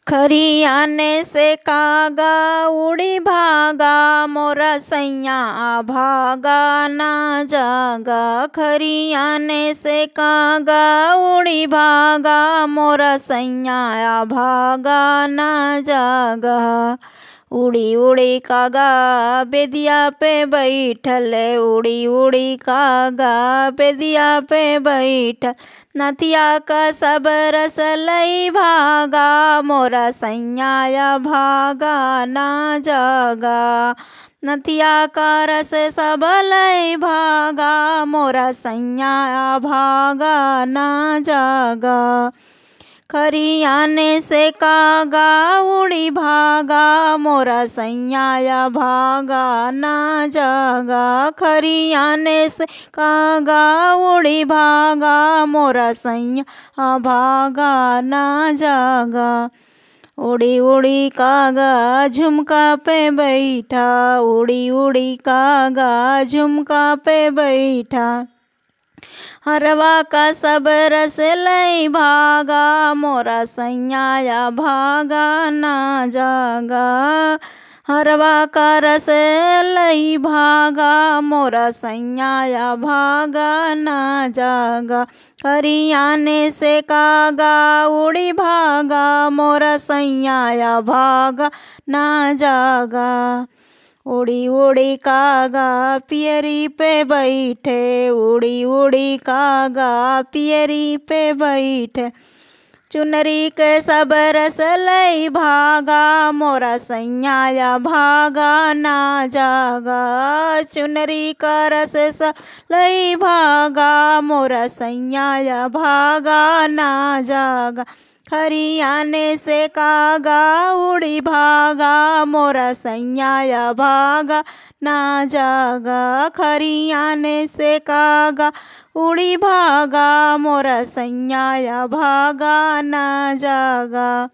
खरियाने से कागा उड़ी भागा, मोरा सैया भागा ना जागा। खरियाने से कागा उड़ी भागा, मोरा सैया भागा ना जागा। उड़ी उड़ी कागा बेदिया पे बैठल, उड़ी उड़ी कागा बेदिया पे बैठल। नथिया का सब रस लई भागा, मोरा सैया भागा ना जागा। नथिया का रस सब लई भागा, मोरा सैया भागा ना जागा। खरियाने से कागा उड़ी भागा, मोरा सैया भागा ना जागा। खरियाने से कागा उड़ी भागा, मोरा सैया भागा ना जागा। उड़ी उड़ी कागा झुमका पे बैठा, उड़ी उड़ी कागा झुमका पे बैठा। हरवा का सब रस लई भागा, मोरा सैया भागा ना जागा। हरवा का रस लई भागा, मोरा सैया भागा ना जागा। खरियाने से कागा उड़ी भागा, मोरा सैया भागा ना जागा। उड़ी उड़ी कागा पियरी पे बैठे, उड़ी उड़ी कागा पियरी पे बैठे। चुनरी के सब रस लई भागा, मोरा सैया भागा ना जागा। चुनरी का रस सब लई भागा, मोरा सैया भागा ना जागा। खरियाने से कागा उड़ी भागा, मोरा सैया भागा ना जागा। खरियाने से कागा उड़ी भागा, मोरा सैया भागा ना जागा।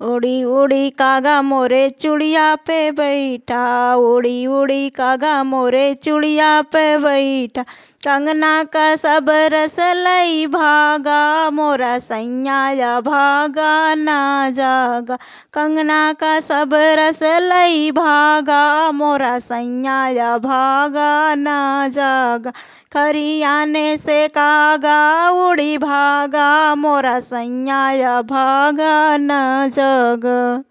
उड़ी उड़ी कागा मोरे चुड़िया पे बैठा, उड़ी उड़ी कागा मोरे चुड़िया पे बैठा। कंगना का सब रस लई भागा, मोरा सैया भागा ना जागा। कंगना का सब रस लई भागा, मोरा सैया भागा ना जागा। खरियाने से कागा उड़ी भागा, मोरा सैया भागा ना जागा।